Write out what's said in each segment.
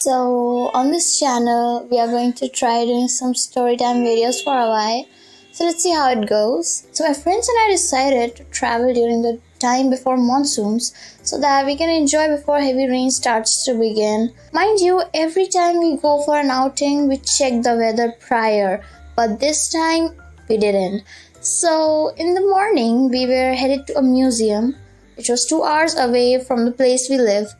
So on this channel, we are going to try doing some storytime videos for a while. So let's see how it goes. So my friends and I decided to travel during the time before monsoons so that we can enjoy before heavy rain starts to begin. Mind you, every time we go for an outing, we check the weather prior, but this time we didn't. So in the morning, we were headed to a museum, which was 2 hours away from the place we live.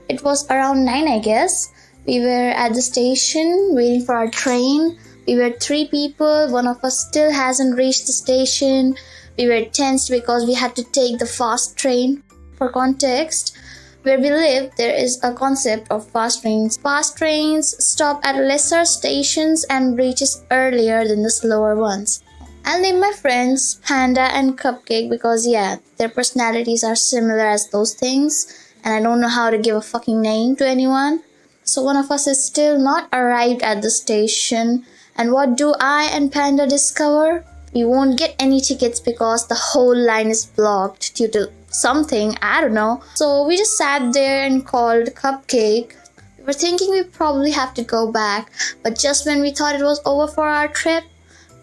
It was around 9, I guess. We were at the station waiting for our train. We were 3 people. One of us still hasn't reached the station. We were tensed because we had to take the fast train. For context, where we live, there is a concept of fast trains. Fast trains stop at lesser stations and reaches earlier than the slower ones. I'll name my friends Panda and Cupcake because their personalities are similar as those things, and I don't know how to give a fucking name to anyone. So one of us is still not arrived at the station, and what do I and Panda discover? We won't get any tickets because the whole line is blocked due to something, I don't know. So we just sat there and called Cupcake. We were thinking we probably have to go back, but just when we thought it was over for our trip,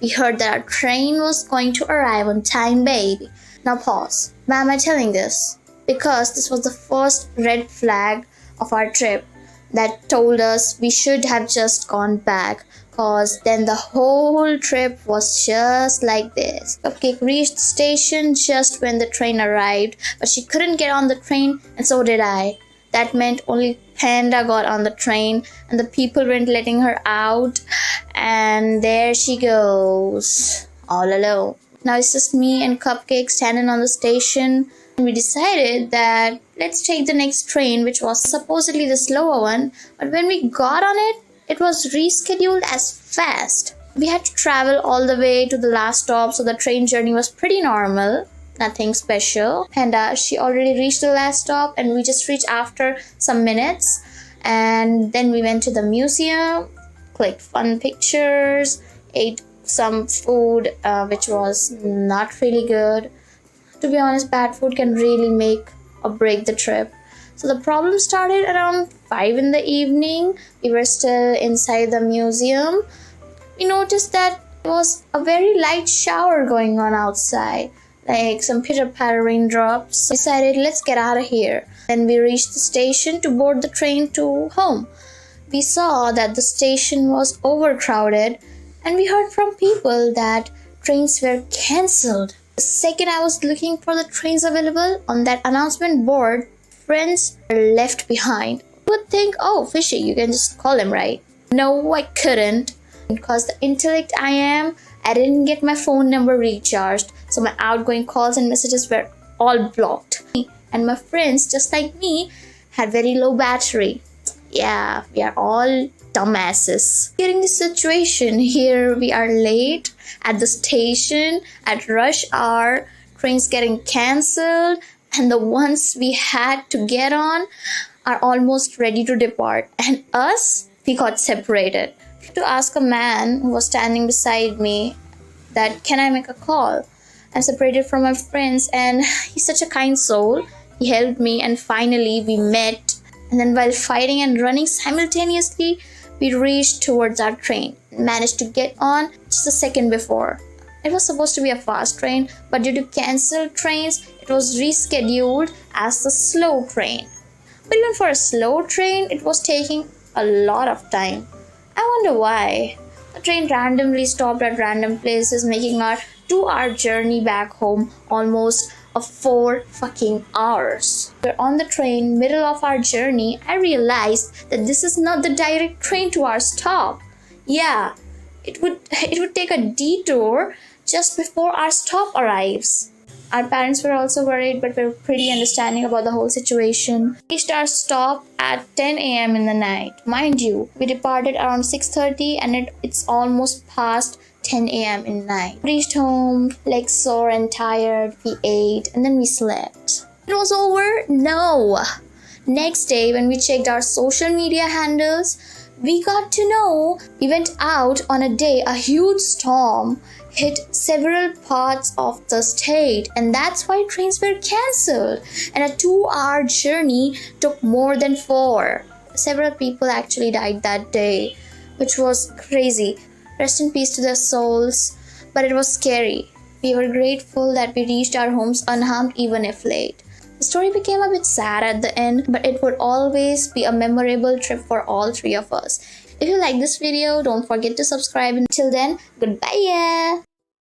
we heard that our train was going to arrive on time, baby. Now pause. Why am I telling this? Because this was the first red flag of our trip that told us we should have just gone back, cause then the whole trip was just like this. Cupcake reached the station just when the train arrived, but she couldn't get on the train, and so did I. That meant only Panda got on the train and the people weren't letting her out, and there she goes, all alone. Now it's just me and Cupcake standing on the station. We decided that let's take the next train, which was supposedly the slower one, but when we got on it, it was rescheduled as fast. We had to travel all the way to the last stop, so the train journey was pretty normal, nothing special. Panda, she already reached the last stop and we just reached after some minutes, and then we went to the museum, clicked fun pictures, ate some food which was not really good. To be honest, bad food can really make or break the trip. So the problem started around 5 in the evening. We were still inside the museum. We noticed that there was a very light shower going on outside, like some pitter-patter raindrops. We decided, let's get out of here. Then we reached the station to board the train to home. We saw that the station was overcrowded, and we heard from people that trains were cancelled. The second I was looking for the trains available on that announcement board, friends were left behind. You would think, oh, Fishy, you can just call him, right? No, I couldn't. Because the intellect I am, I didn't get my phone number recharged, so my outgoing calls and messages were all blocked. And my friends, just like me, had very low battery. Yeah, we are all dumbasses. During this situation, here we are late at the station at rush hour, trains getting cancelled, and the ones we had to get on are almost ready to depart, and us, we got separated. I had to ask a man who was standing beside me that, can I make a call? I'm separated from my friends, and he's such a kind soul. He helped me, and finally we met, and then while fighting and running simultaneously, we reached towards our train and managed to get on just a second before. It was supposed to be a fast train, but due to cancelled trains, it was rescheduled as the slow train. But even for a slow train, it was taking a lot of time. I wonder why. The train randomly stopped at random places, making our 2-hour journey back home almost a 4 fucking hours. We're on the train, middle of our journey, I realized that this is not the direct train to our stop. Yeah, it would take a detour just before our stop arrives. Our parents were also worried, but were pretty understanding about the whole situation. We reached our stop at 10 a.m. in the night. Mind you, we departed around 6:30 and it's almost past 10 a.m. in the night. We reached home, legs sore and tired. We ate and then we slept. It was over? No. Next day, when we checked our social media handles, we got to know we went out on a day a huge storm hit several parts of the state, and that's why trains were cancelled, and a 2-hour journey took more than 4. Several people actually died that day, which was crazy. Rest in peace to their souls, but it was scary. We were grateful that we reached our homes unharmed, even if late. The story became a bit sad at the end, but it would always be a memorable trip for all three of us. If you like this video, don't forget to subscribe. Until then, goodbye.